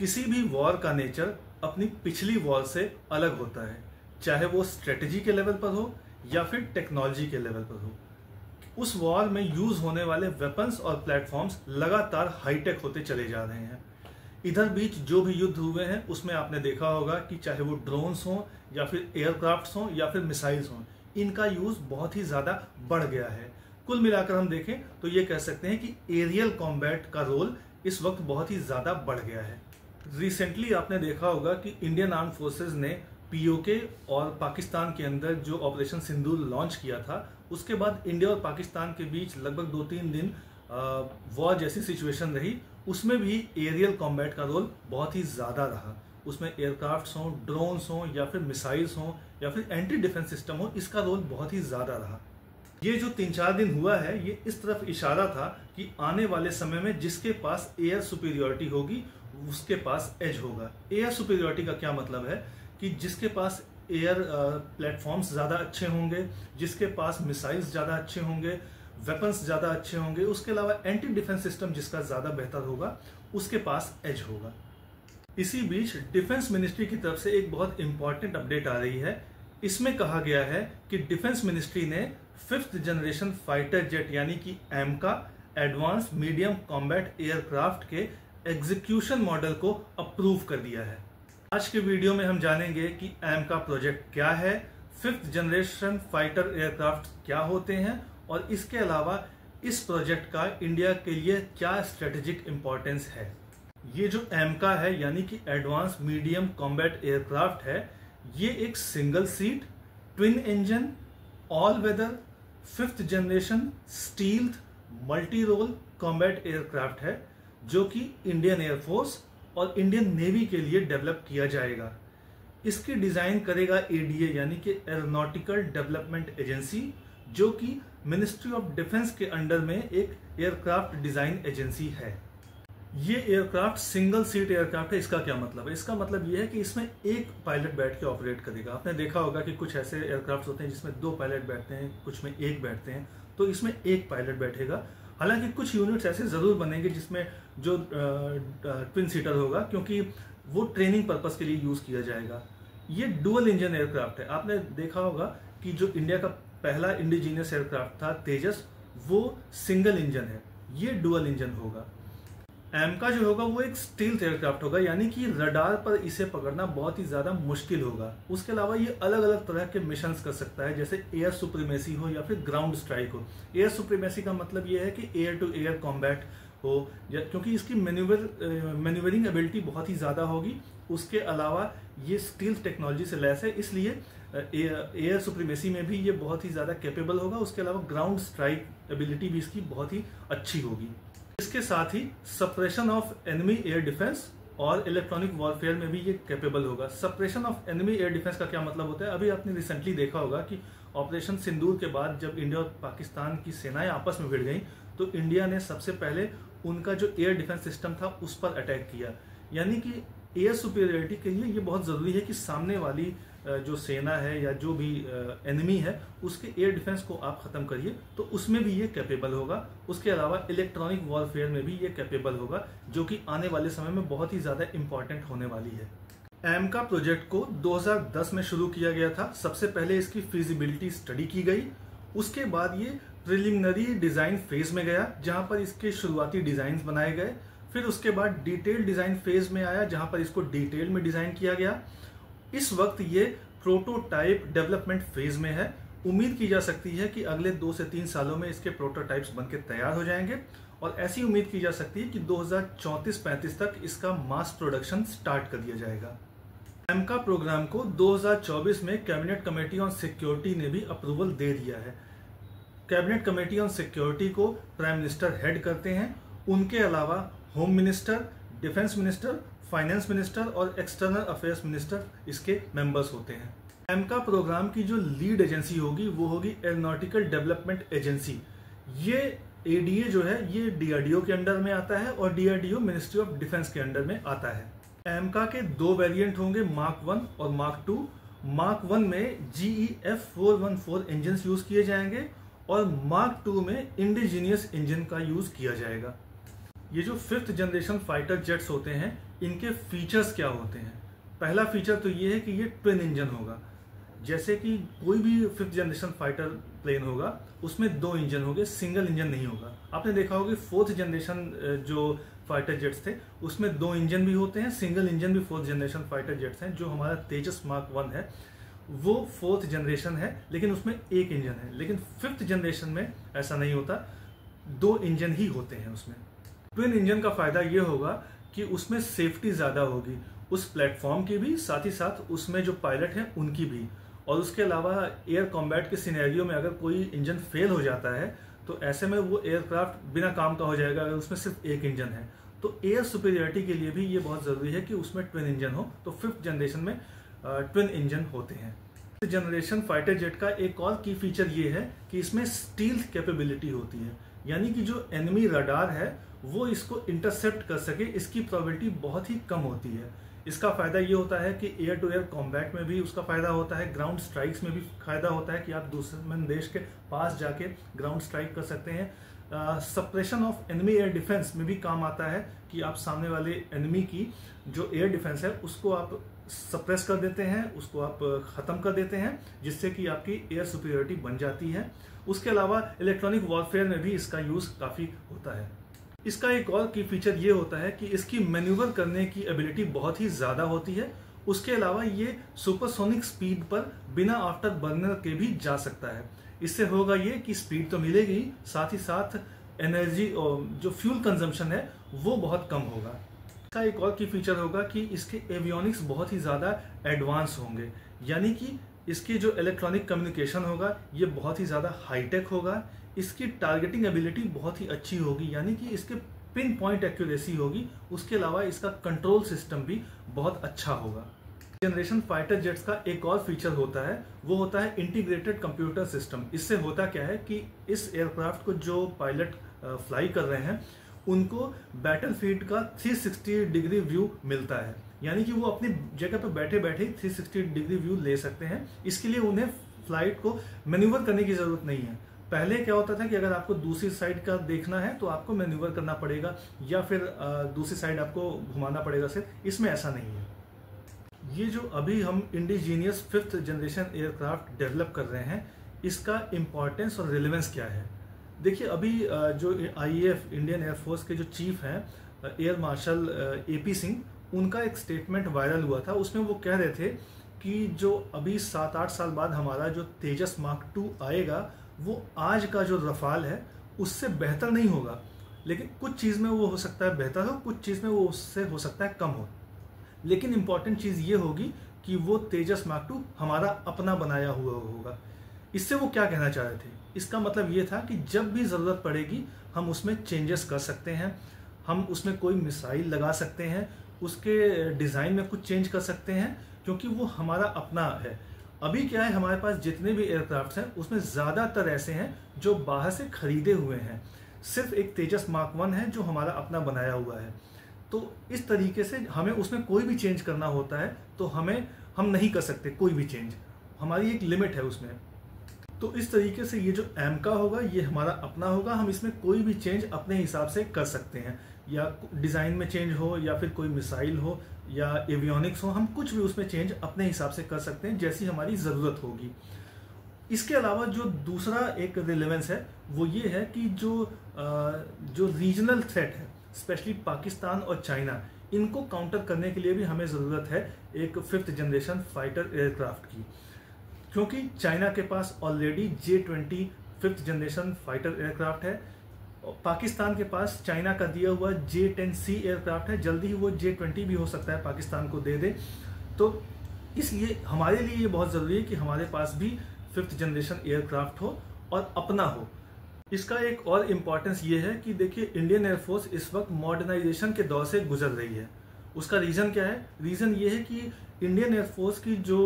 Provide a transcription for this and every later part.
किसी भी वॉर का नेचर अपनी पिछली वॉर से अलग होता है, चाहे वो स्ट्रेटजी के लेवल पर हो या फिर टेक्नोलॉजी के लेवल पर हो। उस वॉर में यूज होने वाले वेपन्स और प्लेटफॉर्म्स लगातार हाईटेक होते चले जा रहे हैं। इधर बीच जो भी युद्ध हुए हैं उसमें आपने देखा होगा कि चाहे वो ड्रोन्स हों या फिर एयरक्राफ्ट्स हों या फिर मिसाइल्स हों, इनका यूज बहुत ही ज्यादा बढ़ गया है। कुल मिलाकर हम देखें तो ये कह सकते हैं कि एरियल कॉम्बैट का रोल इस वक्त बहुत ही ज्यादा बढ़ गया है। रिसेंटली आपने देखा होगा कि इंडियन आर्म फोर्सेज ने पीओके और पाकिस्तान के अंदर जो ऑपरेशन सिंदूर लॉन्च किया था, उसके बाद इंडिया और पाकिस्तान के बीच लगभग 2-3 दिन वॉर जैसी सिचुएशन रही। उसमें भी एरियल कॉम्बैट का रोल बहुत ही ज़्यादा रहा। उसमें एयरक्राफ्ट्स हों, ड्रोन्स हों या फिर मिसाइल्स हों या फिर एंटी डिफेंस सिस्टम हो, इसका रोल बहुत ही ज़्यादा रहा। ये जो 3-4 दिन हुआ है, ये इस तरफ इशारा था कि आने वाले समय में जिसके पास एयर सुपीरियरिटी होगी उसके पास एज होगा। एयर सुपीरियरिटी का क्या मतलब है कि जिसके पास एयर प्लेटफॉर्म्स ज़्यादा अच्छे होंगे, जिसके पास मिसाइल्स ज़्यादा अच्छे होंगे, वेपन्स ज़्यादा अच्छे होंगे, उसके अलावा एंटी डिफेंस सिस्टम जिसका ज़्यादा बेहतर होगा, उसके पास एज होगा। इसी बीच डिफेंस मिनिस्ट्री की तरफ से एक बहुत इंपॉर्टेंट अपडेट आ रही है। इसमें कहा गया है कि डिफेंस मिनिस्ट्री ने 5th जनरेशन फाइटर जेट यानी कि एमका एडवांस मीडियम कॉम्बैट एयरक्राफ्ट के एग्जीक्यूशन मॉडल को अप्रूव कर दिया है। आज के वीडियो में हम जानेंगे कि एमका प्रोजेक्ट क्या है, 5th जनरेशन फाइटर एयरक्राफ्ट क्या होते हैं और इसके अलावा इस प्रोजेक्ट का इंडिया के लिए क्या स्ट्रेटेजिक इंपॉर्टेंस है। ये जो एमका है यानी कि एडवांस मीडियम कॉम्बैट एयरक्राफ्ट है, ये एक single seat twin engine all weather 5th generation stealth multi role combat aircraft है, जो कि इंडियन एयरफोर्स और इंडियन नेवी के लिए डेवलप किया जाएगा। इसकी डिजाइन करेगा एडीए यानी कि एरोनॉटिकल डेवलपमेंट एजेंसी, जो कि मिनिस्ट्री ऑफ डिफेंस के अंडर में एक एयरक्राफ्ट डिजाइन एजेंसी है। ये एयरक्राफ्ट सिंगल सीट एयरक्राफ्ट है। इसका क्या मतलब है? इसका मतलब ये है कि इसमें एक पायलट बैठ के ऑपरेट करेगा। आपने देखा होगा कि कुछ ऐसे एयरक्राफ्ट होते हैं जिसमें 2 पायलट बैठते हैं, कुछ में 1 बैठते हैं, तो इसमें एक पायलट बैठेगा। हालांकि कुछ यूनिट्स ऐसे जरूर बनेंगे जिसमें जो ट्विन सीटर होगा, क्योंकि वो ट्रेनिंग पर्पस के लिए यूज किया जाएगा। ये डुअल इंजन एयरक्राफ्ट है। आपने देखा होगा कि जो इंडिया का पहला इंडिजीनियस एयरक्राफ्ट था तेजस, वो सिंगल इंजन है, ये डुअल इंजन होगा। एमका जो होगा वो एक स्टील्थ एयरक्राफ्ट होगा, यानी कि रडार पर इसे पकड़ना बहुत ही ज्यादा मुश्किल होगा। उसके अलावा ये अलग अलग तरह के मिशंस कर सकता है, जैसे एयर सुप्रीमेसी हो या फिर ग्राउंड स्ट्राइक हो। एयर सुप्रीमेसी का मतलब ये है कि एयर टू एयर कॉम्बैट हो, क्योंकि इसकी मैन्यूवरिंग एबिलिटी बहुत ही ज्यादा होगी। उसके अलावा ये स्टील्थ टेक्नोलॉजी से लैस है, इसलिए एयर सुप्रीमेसी में भी ये बहुत ही ज्यादा कैपेबल होगा। उसके अलावा ग्राउंड स्ट्राइक एबिलिटी भी इसकी बहुत ही अच्छी होगी। इसके साथ ही suppression of enemy air defence और इलेक्ट्रॉनिक वॉरफेयर में भी ये कैपेबल होगा। Suppression of enemy air defence का क्या मतलब होता है? अभी आपने रिसेंटली देखा होगा कि ऑपरेशन सिंदूर के बाद जब इंडिया और पाकिस्तान की सेनाएं आपस में भिड़ गई, तो इंडिया ने सबसे पहले उनका जो एयर डिफेंस सिस्टम था उस पर अटैक किया। यानी कि एयर सुपीरियरिटी के लिए ये बहुत जरूरी है कि सामने वाली जो सेना है या जो भी एनिमी है उसके एयर डिफेंस को आप खत्म करिए, तो उसमें भी ये कैपेबल होगा। उसके अलावा इलेक्ट्रॉनिक वॉरफेयर में भी ये कैपेबल होगा, जो कि आने वाले समय में बहुत ही ज्यादा इंपॉर्टेंट होने वाली है। एमका प्रोजेक्ट को 2010 में शुरू किया गया था। सबसे पहले इसकी फिजिबिलिटी स्टडी की गई, उसके बाद ये प्रिलिमिनरी डिजाइन फेज में गया, जहां पर इसके शुरुआती डिजाइन बनाए गए। फिर उसके बाद डिटेल डिजाइन फेज में आया, जहां पर इसको डिटेल में डिजाइन किया गया। इस वक्त ये प्रोटोटाइप डेवलपमेंट फेज में है। उम्मीद की जा सकती है कि अगले 2 से 3 सालों में इसके प्रोटोटाइप्स बनके तैयार हो जाएंगे, और ऐसी उम्मीद की जा सकती है कि 2034-35 तक इसका मास प्रोडक्शन स्टार्ट कर दिया जाएगा। एमका प्रोग्राम को 2024 में कैबिनेट कमेटी ऑन सिक्योरिटी ने भी अप्रूवल दे दिया है। कैबिनेट कमेटी ऑन सिक्योरिटी को प्राइम मिनिस्टर हेड करते हैं। उनके अलावा home minister, defence minister, finance minister और एक्सटर्नल अफेयर्स मिनिस्टर इसके मेंबर्स होते हैं। एमका प्रोग्राम की जो लीड एजेंसी होगी वो होगी एरोनॉटिकल डेवलपमेंट एजेंसी। ये एडीए जो है ये डीआरडीओ के अंडर में आता है और डीआरडीओ मिनिस्ट्री ऑफ डिफेंस के अंडर में आता है। एमका के 2 वेरिएंट होंगे, मार्क 1 और मार्क 2। मार्क 1 में GEF 414 इंजन यूज किए जाएंगे और मार्क 2 में इंडिजीनियस इंजन का यूज किया जाएगा। ये जो 5th जनरेशन फाइटर जेट्स होते हैं, इनके फीचर्स क्या होते हैं? पहला फीचर तो ये है कि ये ट्विन इंजन होगा। जैसे कि कोई भी 5th जनरेशन फाइटर प्लेन होगा उसमें 2 इंजन होंगे, सिंगल इंजन नहीं होगा। आपने देखा होगा 4th जनरेशन जो फाइटर जेट्स थे उसमें 2 इंजन भी होते हैं, सिंगल इंजन भी 4th जनरेशन फाइटर जेट्स हैं। जो हमारा तेजस मार्क 1 है वो 4th जनरेशन है, लेकिन उसमें 1 इंजन है। लेकिन 5th जनरेशन में ऐसा नहीं होता, 2 इंजन ही होते हैं उसमें। ट्विन इंजन का फायदा ये होगा कि उसमें सेफ्टी ज्यादा होगी, उस प्लेटफॉर्म की भी, साथ ही साथ उसमें जो पायलट हैं उनकी भी। और उसके अलावा एयर कॉम्बैट के सिनेरियो में अगर कोई इंजन फेल हो जाता है तो ऐसे में वो एयरक्राफ्ट बिना काम का हो जाएगा अगर उसमें सिर्फ 1 इंजन है। तो एयर सुपीरियरिटी के लिए भी ये बहुत जरूरी है कि उसमें ट्विन इंजन हो। तो 5th जनरेशन में ट्विन इंजन होते हैं। जनरेशन फाइटर जेट का एक और की फीचर ये है कि इसमें स्टील्थ कैपेबिलिटी होती है, यानी कि जो एनिमी रडार है वो इसको इंटरसेप्ट कर सके, इसकी प्रोबेबिलिटी बहुत ही कम होती है। इसका फायदा ये होता है कि एयर टू एयर कॉम्बैट में भी उसका फायदा होता है, ग्राउंड स्ट्राइक्स में भी फायदा होता है कि आप दुश्मन देश के पास जाके ग्राउंड स्ट्राइक कर सकते हैं। Suppression of enemy air defence में भी काम आता है कि आप सामने वाले एनिमी की जो एयर डिफेंस है उसको आप सप्रेस कर देते हैं, उसको आप खत्म कर देते हैं, जिससे कि आपकी एयर सुपीरियरिटी बन जाती है। उसके अलावा इलेक्ट्रॉनिक वॉरफेयर में भी इसका यूज काफी होता है। इसका एक और की फीचर ये होता है कि इसकी मैन्यूवर करने की एबिलिटी बहुत ही ज्यादा होती है। उसके अलावा ये सुपरसोनिक स्पीड पर बिना आफ्टर बर्नर के भी जा सकता है। इससे होगा ये कि स्पीड तो मिलेगी, साथ ही साथ एनर्जी और जो फ्यूल कंजम्पशन है वो बहुत कम होगा। इसका एक और की फीचर होगा कि इसके एवियोनिक्स बहुत ही ज्यादा एडवांस होंगे, यानी कि इसकी जो इलेक्ट्रॉनिक कम्युनिकेशन होगा ये बहुत ही ज्यादा हाईटेक होगा। इसकी टारगेटिंग एबिलिटी बहुत ही अच्छी होगी, यानी कि इसके पिन पॉइंट एक्यूरेसी होगी। उसके अलावा इसका कंट्रोल सिस्टम भी बहुत अच्छा होगा। जनरेशन फाइटर जेट्स का एक और फीचर होता है, वो होता है इंटीग्रेटेड कंप्यूटर सिस्टम। इससे होता क्या है कि इस एयरक्राफ्ट को जो पायलट फ्लाई कर रहे हैं उनको बैटलफील्ड का 360 डिग्री व्यू मिलता है, यानी कि वो अपनी जगह पर बैठे बैठे 360 डिग्री व्यू ले सकते हैं। इसके लिए उन्हें फ्लाइट को मैन्यूवर करने की जरूरत नहीं है। पहले क्या होता था कि अगर आपको दूसरी साइड का देखना है तो आपको मैन्यूवर करना पड़ेगा या फिर दूसरी साइड आपको घुमाना पड़ेगा सिर्फ। इसमें ऐसा नहीं है। ये जो अभी हम indigenous 5th generation aircraft develop कर रहे हैं, इसका इंपॉर्टेंस और रिलेवेंस क्या है? देखिए, अभी जो IAF इंडियन एयरफोर्स के जो चीफ हैं एयर मार्शल AP सिंह, उनका एक स्टेटमेंट वायरल हुआ था। उसमें वो कह रहे थे कि जो अभी 7-8 साल बाद हमारा जो तेजस मार्क 2 आएगा वो आज का जो रफाल है उससे बेहतर नहीं होगा, लेकिन कुछ चीज़ में वो हो सकता है बेहतर हो, कुछ चीज़ में वो उससे हो सकता है कम हो। लेकिन इंपॉर्टेंट चीज़ ये होगी कि वो तेजस मार्क 2 हमारा अपना बनाया हुआ होगा। इससे वो क्या कहना चाह रहे थे? इसका मतलब ये था कि जब भी ज़रूरत पड़ेगी हम उसमें चेंजेस कर सकते हैं, हम उसमें कोई मिसाइल लगा सकते हैं, उसके डिज़ाइन में कुछ चेंज कर सकते हैं, क्योंकि वो हमारा अपना है। अभी क्या है, हमारे पास जितने भी एयरक्राफ्ट हैं उसमें ज़्यादातर ऐसे हैं जो बाहर से खरीदे हुए हैं। सिर्फ एक तेजस मार्क 1 है जो हमारा अपना बनाया हुआ है। तो इस तरीके से हमें उसमें कोई भी चेंज करना होता है तो हम नहीं कर सकते कोई भी चेंज, हमारी एक लिमिट है उसमें। तो इस तरीके से ये जो एमका होगा ये हमारा अपना होगा, हम इसमें कोई भी चेंज अपने हिसाब से कर सकते हैं, या डिज़ाइन में चेंज हो या फिर कोई मिसाइल हो या एवियोनिक्स हो, हम कुछ भी उसमें चेंज अपने हिसाब से कर सकते हैं जैसी हमारी ज़रूरत होगी। इसके अलावा जो दूसरा एक रिलेवेंस है वो ये है कि जो रीजनल थ्रेट है, स्पेशली पाकिस्तान और चाइना, इनको काउंटर करने के लिए भी हमें ज़रूरत है एक 5th जनरेशन फाइटर एयरक्राफ्ट की, क्योंकि चाइना के पास already J-20 5th generation fighter aircraft है। पाकिस्तान के पास चाइना का दिया हुआ J-10C एयरक्राफ्ट है, जल्दी ही वो J-20 भी हो सकता है पाकिस्तान को दे दे। तो इसलिए हमारे लिए ये बहुत ज़रूरी है कि हमारे पास भी 5th जनरेशन एयरक्राफ्ट हो और अपना हो। इसका एक और इम्पॉर्टेंस ये है कि देखिए, इंडियन एयरफोर्स इस वक्त मॉडर्नाइजेशन के दौर से गुजर रही है। उसका रीज़न क्या है? रीज़न ये है कि इंडियन एयरफोर्स की जो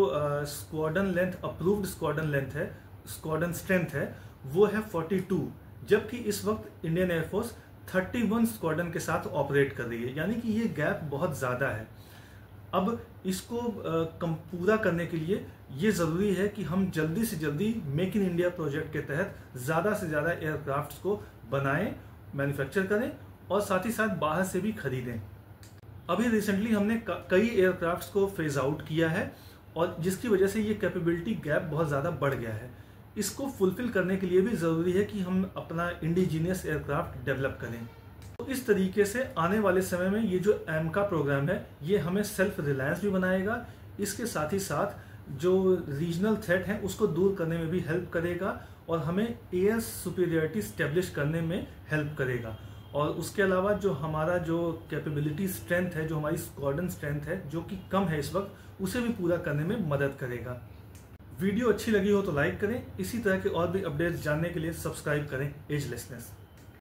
squadron length, approved squadron length है, स्क्वाड्रन स्ट्रेंथ है, वो है 42, जबकि इस वक्त इंडियन एयरफोर्स 31 स्क्वाड्रन के साथ ऑपरेट कर रही है, यानी कि ये गैप बहुत ज़्यादा है। अब इसको पूरा करने के लिए ये ज़रूरी है कि हम जल्दी से जल्दी मेक इन इंडिया प्रोजेक्ट के तहत ज़्यादा से ज़्यादा एयरक्राफ्ट्स को बनाएं, मैन्युफैक्चर करें और साथ ही साथ बाहर से भी खरीदें। अभी रिसेंटली हमने कई एयरक्राफ्ट्स को फेज आउट किया है और जिसकी वजह से ये कैपेबिलिटी गैप बहुत ज़्यादा बढ़ गया है। इसको फुलफिल करने के लिए भी ज़रूरी है कि हम अपना इंडिजीनियस एयरक्राफ्ट डेवलप करें। तो इस तरीके से आने वाले समय में ये जो AMCA प्रोग्राम है ये हमें सेल्फ रिलायंस भी बनाएगा, इसके साथ ही साथ जो रीजनल थ्रेट है उसको दूर करने में भी हेल्प करेगा और हमें एयर सुपीरियरिटी स्टेब्लिश करने में हेल्प करेगा। और उसके अलावा जो हमारा जो कैपेबिलिटी स्ट्रेंथ है, जो हमारी स्क्वाड्रन स्ट्रेंथ है जो कि कम है इस वक्त, उसे भी पूरा करने में मदद करेगा। वीडियो अच्छी लगी हो तो लाइक करें। इसी तरह के और भी अपडेट्स जानने के लिए सब्सक्राइब करें एजलेसनेस।